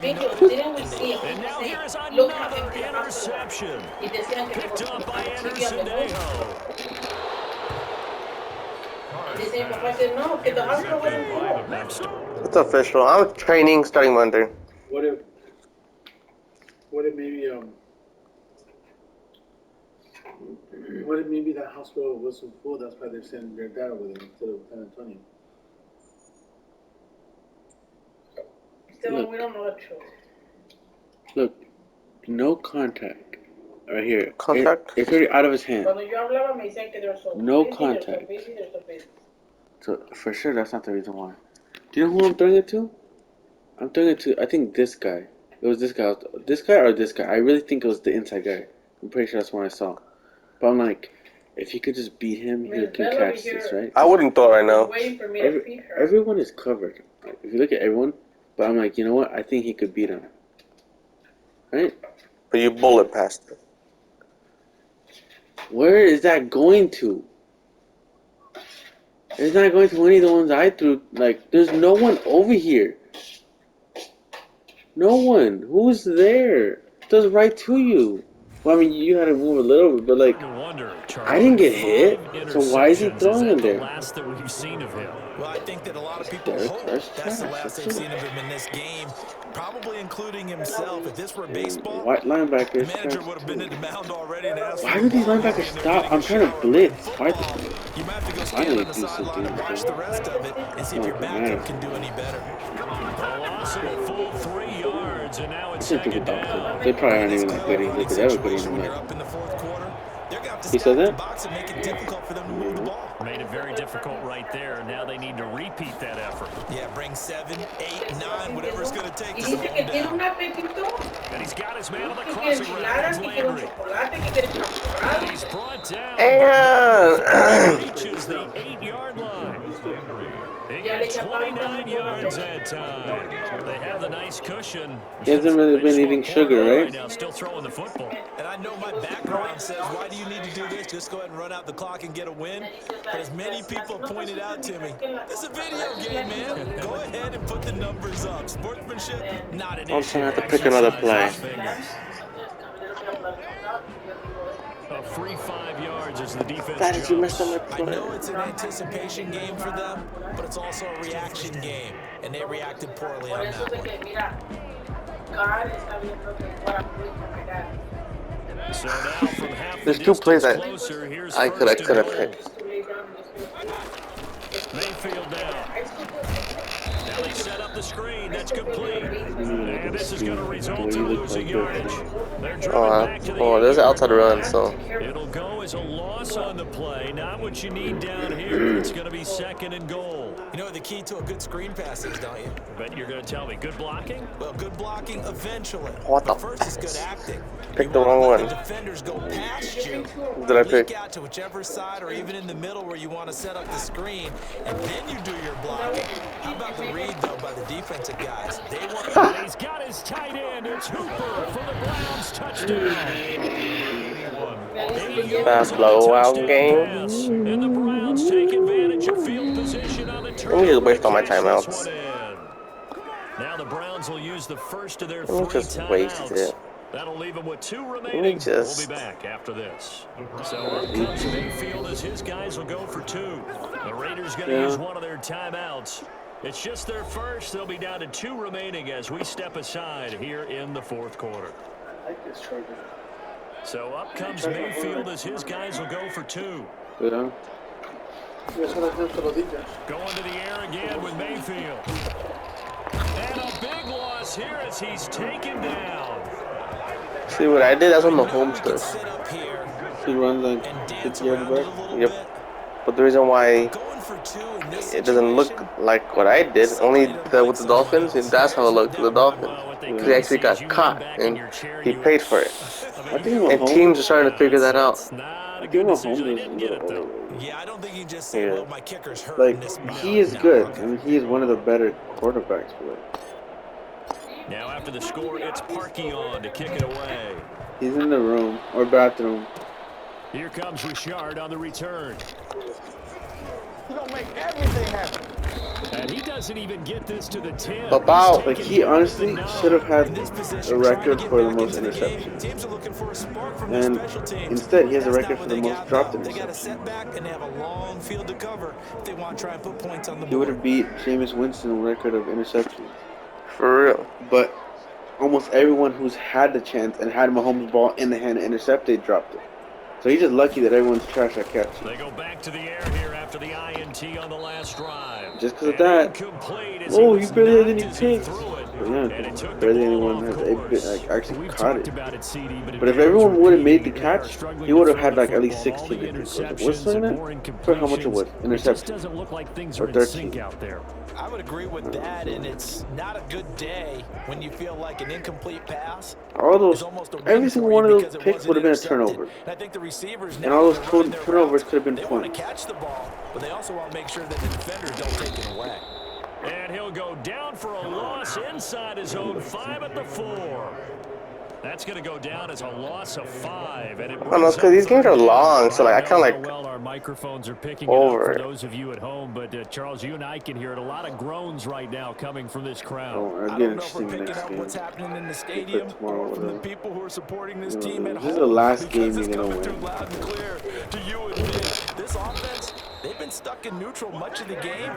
didn't we see him? And now here is Look how another empty the hospital was. interception. Y decían que Picked up by vivía Anderson mejor. Dejo. Dice mi papá que no, que the hospital wasn't full. It's official. I'm training starting Monday. What if maybe that hospital wasn't full? That's why they're sending their dad over there instead of San Antonio. Still, we don't know the truth. Look, no contact. Right here. Contact? It's already out of his hand. Cuando yo hablaba me decían que they're so No busy, contact. They're so busy. So, for sure, that's not the reason why. Do you know who I'm throwing it to? I'm throwing it to, I think, this guy. It was this guy. This guy or this guy? I really think it was the inside guy. I'm pretty sure that's what I saw. But I'm like, if he could just beat him, he can catch this, right? I wouldn't throw it right now. Waiting for me to feed her. Everyone is covered. If you look at everyone, but I'm like, you know what? I think he could beat him. Right? But you bullet past it. Where is that going to? It's not going to any of the ones I threw. Like, there's no one over here. No one. Who's there? It does right to you. Well, I mean, you had to move a little bit, but like, I didn't get hit. So why is he throwing him there? Last that we've seen of him. Well, I think that a lot of people hope that's the last they've seen of him in this game, probably including himself. If this were baseball, White linebackers. the manager would have been at the mound already and asked. Why do these linebackers stop? I'm trying to blitz. Why? You might have to go stand on the sideline and watch the rest of it and see if your backup can do any better. A loss of a full 3 yards, and now it's second down. They probably aren't even that good. They could ever put him You're up in the fourth quarter. They're going to have to He said stack the that? box and make it difficult for them to move the ball. Made it very difficult right there. Now they need to repeat that effort. Yeah, bring 7, 8, 9, whatever it's going to take Y to dice slow que him tiene down. un apetito. And he's got his man on the Que quiere crossing route. enchiladas, It's que quiere un Landry. chocolate, que quiere champurrado. He's brought down. And Reaches the 8-yard line. He gets 29 yards that time. They have the nice cushion. He hasn't really been eating sugar, right? Now still throwing the football. And I know my background says, why do you need to do this? Just go ahead and run out the clock and get a win. But as many people pointed out to me, it's a video game, man. Go ahead and put the numbers up. Sportsmanship, not an I'm issue. trying to pick another play. A free 5 yards as the defense That is, you jumps. messed up my I play. know it's an anticipation game for them, but it's also a reaction game. And they reacted poorly Por on eso that de one. que, mira, God está viendo que fuera muy complicado. So now from half There's the two plays distance I closer, here's could first have and goal. picked. Mayfield now. Now they set up the screen. That's complete. And this is going to result in losing yardage. They're driven back to the there's an 8-yard outside run, line. so It'll go as a loss on the play. Not what you need down here. It's going to be second and goal. You know what the key to a good screen pass is, don't you? But you're going to tell me, good blocking? Well, good blocking eventually. What the But first is good acting. Picked You the wanna wrong let one. The defenders go past you. Did I pick? Leak out to whichever side or even in the middle where you want to set up the screen, and then you do your blocking. How about the read, though, by the defensive guys? They want He's got his tight end. It's Hooper for the Browns. Touchdown. Fast blowout game. Pass. And the Browns take advantage of field position on the Let me turnover. just waste all my to cash this timeouts. one in. Now the Browns will use the first of their Let me 3 just waste timeouts. it. That'll leave him with 2 remaining. just- We'll be back after this. So up comes Mayfield as his guys will go for 2. The Raiders going to use one of their timeouts. It's just their first. They'll be down to 2 remaining as we step aside here in the fourth quarter. I like this Charger. So up comes Mayfield as his guys will go for 2. Yeah. Going to the air again with Mayfield. And a big loss here as he's taken down. See what I did? That's what Mahomes does. sit up here He runs like and dance 50 yards around it a back. little Yep. bit. But the reason why Going for 2 in this it doesn't look situation, like what I did, only with the Dolphins, and that's how it looked with the Dolphins. Because he actually got caught, and he paid for it. I think And teams are starting to figure that out. Not I a think good Mahomes decision. They is a didn't get it, little though. overrated. yeah, I don't think you just say, Yeah. well, my kicker's hurt Like, in this match. he is No, good. okay. I mean, he is one of the better quarterbacks for it. Now after the score, it's Parkey on to kick it away. He's in the room or bathroom. Here comes Richard on the return. He's gonna make everything happen. And he doesn't even get this to the 10. About Like, he honestly should have had a record for the most interceptions. And instead, he has a record for the most dropped interceptions. He would have beat Jameis Winston's record of interceptions. For real. But almost everyone who's had the chance and had Mahomes' ball in the hand and intercepted dropped it. So he's just lucky that everyone's trash at catching. They go back to the air here after the INT on the last drive. Just because of that. Oh, he barely had any picks. But yeah, barely anyone has actually caught it. But if everyone would have made the catch, he would have had like at least 16 picks. What's that? For how much it was? Interception. Or 13. I would agree with that, and it's not a good day when you feel like an incomplete pass. All those, every single one of those picks would have been a turnover. I think the receivers and all those turnovers could have been points. They want to catch the ball, but they also want to make sure that the defenders don't take it away. And he'll go down for a loss inside his own 5 at the 4. That's going to go down as a loss of 5. And I don't know, because these games are long, so like I kind of like well, our microphones are picking over it up for those of you at home, but Charles, you and I can hear it. A lot of groans right now coming from this crowd. Oh, I don't know if we're picking up what's happening in the stadium or from the people who are supporting this team at home. This is the last game you're going to win. Too loud and clear to you and me. This offense, they've been stuck in neutral much of the game,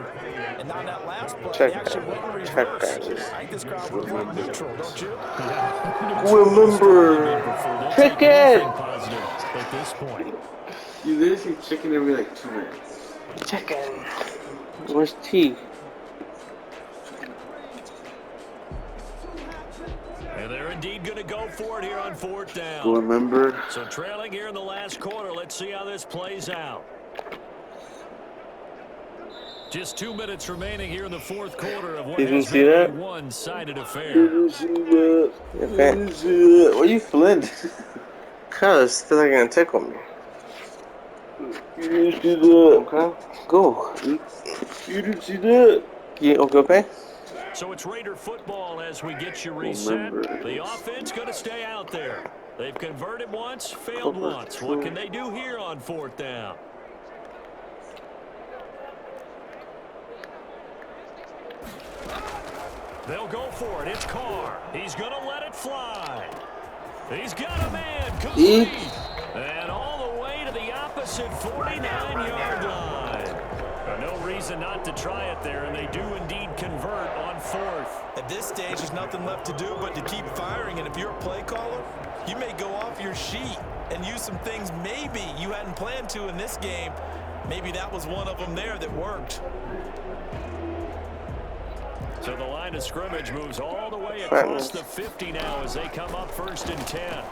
and on that last play, they actually went in reverse. I think this crowd would have went neutral, don't you? remember chicken. At this point. You literally see chicken every like 2 minutes. Chicken. Where's T? And they're indeed going to go for it here on 4th down. Remember. So trailing here in the last quarter. Let's see how this plays out. Just 2 minutes remaining here in the 4th quarter of what has been a one-sided affair. Didn't see that. Didn't see that. Why are you flint? Cause I feel like you're gonna tickle me. You didn't see that. Okay, go. You didn't see that. You okay? So it's Raider football as we get you reset. The offense going to stay out there. They've converted once, failed once. What can they do here on 4th down? They'll go for it. It's Carr. He's going to let it fly. He's got a man complete. And all the way to the opposite 49-yard line. No reason not to try it there, and they do indeed convert on 4th. At this stage, there's nothing left to do but to keep firing, and if you're a play caller, you may go off your sheet and use some things maybe you hadn't planned to in this game. Maybe that was one of them there that worked. So the line of scrimmage moves all the way across the 50 now as they come up 1st and 10.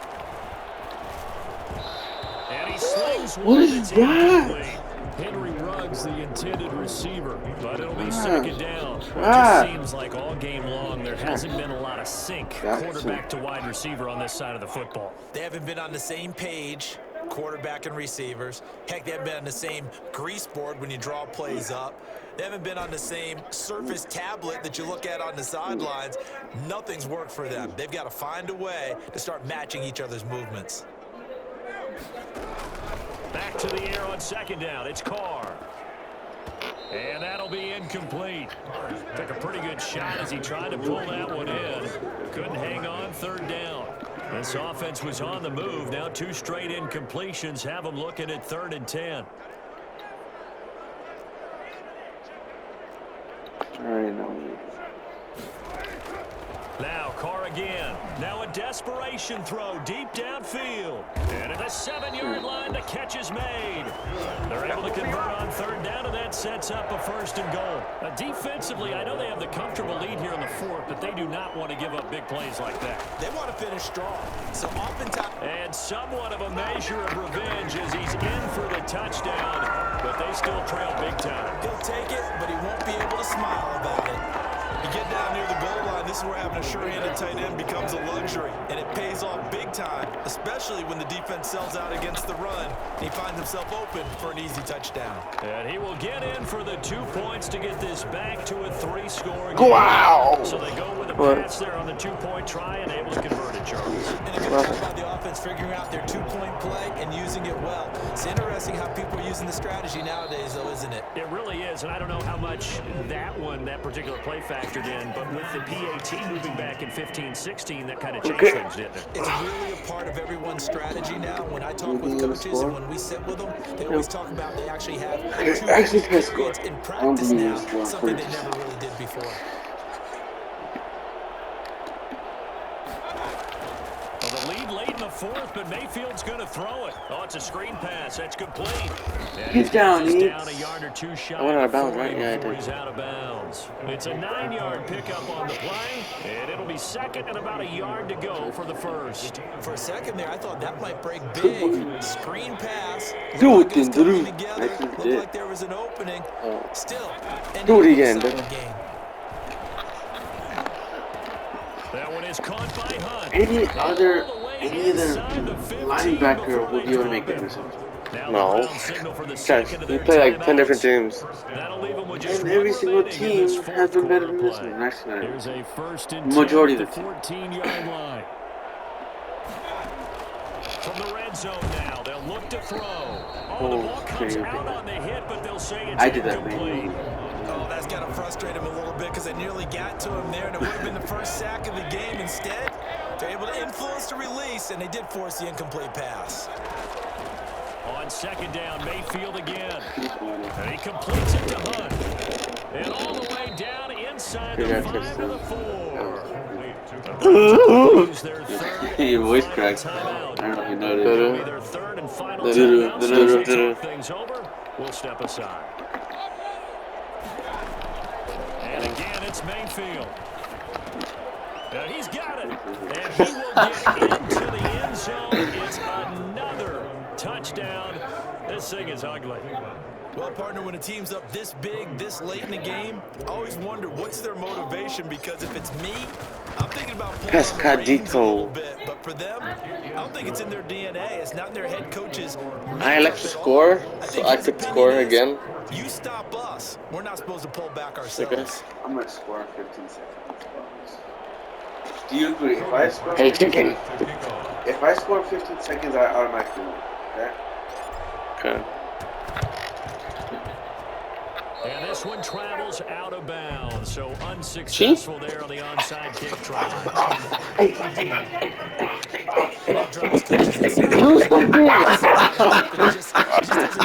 And he slings one. What is that? Henry Ruggs, the intended receiver, but it'll be 2nd down. It just seems like all game long there hasn't been a lot of sync quarterback to wide receiver on this side of the football. They haven't been on the same page, quarterback and receivers. Heck, they haven't been on the same grease board when you draw plays up. They haven't been on the same Surface tablet that you look at on the sidelines. Nothing's worked for them. They've got to find a way to start matching each other's movements. Back to the air on 2nd down. It's Carr. And that'll be incomplete. Took a pretty good shot as he tried to pull that one in. Couldn't hang on 3rd down. This offense was on the move. Now 2 straight incompletions have them looking at 3rd and 10. All right, now. Now Carr again. Now a desperation throw deep downfield. And at the 7-yard line, the catch is made. They're able to convert on 3rd down, and that sets up a 1st and goal. Defensively, I know they have the comfortable lead here in the 4th, but they do not want to give up big plays like that. They want to finish strong. So oftentimes, and somewhat of a measure of revenge as he's in for the touchdown, but they still trail big time. He'll take it, but he won't be able to smile about it. You get down near the goal line, and this is where having a sure-handed tight end becomes a luxury, and it pays off big time, especially when the defense sells out against the run, and he finds himself open for an easy touchdown. And he will get in for the 2 points to get this back to a 3-score game. Wow! So they go with a pass there on the 2-point try and able to convert it, Charles. And a good job by the offense figuring out their 2-point play and using it well. It's interesting how people are using the strategy nowadays, though, isn't it? It really is, and I don't know how much that particular play factored in, but with the PAT moving back in 15-16, that kind of changed things, didn't it? It's really a part of everyone's strategy now. When I talk with coaches and when we sit with them, they always talk about they actually have two periods in practice now, something they never really did before. Well, the lead late in the 4th, but Mayfield's going to throw it. Oh, it's a screen pass. That's complete. He's down. He's down a yard or two shot. I went out of bounds, right? Yeah, I did. He's out of bounds. It's a 9-yard pickup on the play, and it'll be second and about a yard to go for the first. For a second there, I thought that might break big. Screen pass. Do it, then. Looked like there was an opening. Still. Do it again, dude. That one is caught by Hunt. Any other linebacker would be able to make that interception. No. Guys, you play like 10 different teams. And every single team has been better than this one. Actually, Here's a first and majority of the 14-yard line. From the red zone now, they'll look to throw. Oh, the ball comes out on the hit, but they'll say it's incomplete. Oh, that's got to frustrate him a little bit because they nearly got to him there, and it would have been the first sack of the game. Instead, they're able to influence the release, and they did force the incomplete pass. On second down, Mayfield again. And he completes it to Hunt. And all the way down inside the 5 to the 4. Your voice cracked. I don't know if you noticed. Their third and final timeout. Things over. We'll step aside. And again, it's Mayfield. And he's got it. And he will get into the end zone. It's another touchdown. This thing is ugly. Well, partner, when a team's up this big, this late in the game, I always wonder what's their motivation, because if it's me, I'm thinking about pulling on the reins a little bit. But for them, I don't think it's in their DNA. It's not in their head coaches. I like to score, so I could score again. You stop us. We're not supposed to pull back ourselves. I'm going to score in 15 seconds. Do you agree? If I score, Hey, chicken. If I score 15 seconds, I automatically win. Okay? And this one travels out of bounds, so unsuccessful there on the onside kick try. It just doesn't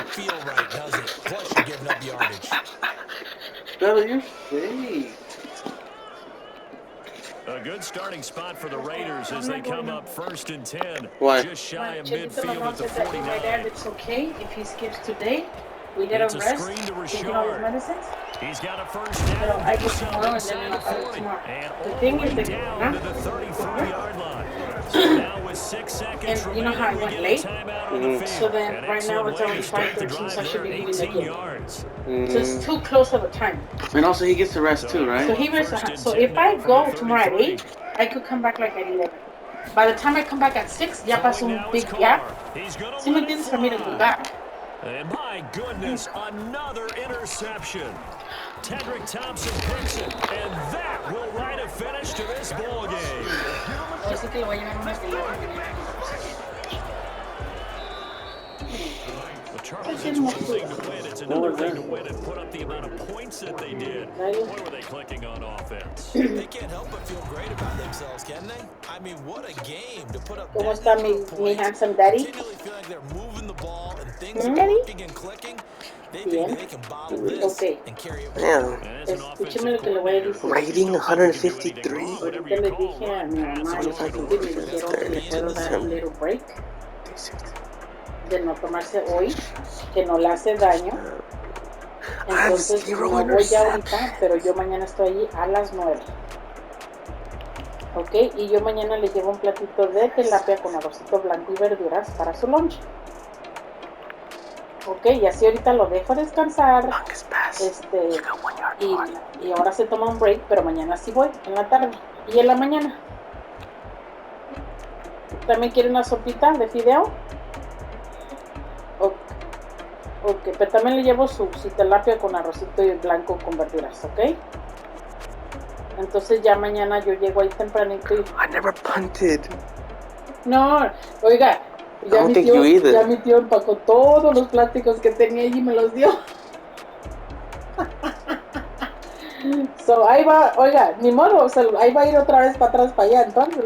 feel right, does it? Plus, you're giving up yardage. Better your face. A good starting spot for the Raiders as they come up 1st and 10. Why? Just shy of Chipito midfield at the said that my 49. dad, it's okay if he skips today. We get It's a a rest, screen to taking all his Rashard. medicines. He's got a first Pero down. I get tomorrow and then I'll have it tomorrow. The thing is that, Down to the 33-yard line. So now with 6 seconds and you know how I remaining, we went get a late? timeout on the field. So then An right now it's excellent way only to start the 5:13, so I drive should be there, leaving 18 again. yards. So it's too close of a time. And also, he gets the rest too, So right? he was. So if I go tomorrow at 8, I could come back like at 11. By the time I come back at 6, ya pasó un big gap. ¿Sí me entiendes? For me to go back. And my goodness, another interception. Tedrick Thompson picks it, and that will write a finish to this ball game. Así que le voy a llevar unas de Well, Charles, it's one thing to win. It's another thing to win and put up the amount of points that they did. Boy, were they clicking on offense. They can't help but feel great about themselves, can they? I mean, what a game to put up ¿Cómo that está number of mi points. handsome daddy? Continually feel like they're moving the ball and things are Daddy? working and clicking. They think that they can bottle this and carry it. Damn. Escúcheme lo que le voy a decir. Rating 153. Ahorita le dije a mi mamá y a Paquito y me dijeron que le puedo dar un little break de no tomarse hoy, que no le hace daño. Entonces no voy ya ahorita, pero yo mañana estoy allí a las 9. Ok, y yo mañana le llevo un platito de tilapia con arrocito blanco y verduras para su lunch. Ok, y así ahorita lo dejo descansar. Y ahora se toma un break, pero mañana sí voy, en la tarde. Y en la mañana. ¿También quiere una sopita de fideo? Ok, pero también le llevo su tilapia con arrocito y blanco con verduras, ¿ok? Entonces ya mañana yo llego ahí tempranito y... I never punted. No, oiga, ya mi tío empacó todos los plásticos que tenía y me los dio. So, ahí va, oiga, ni modo, o sea, ahí va a ir otra vez para atrás, para allá, entonces.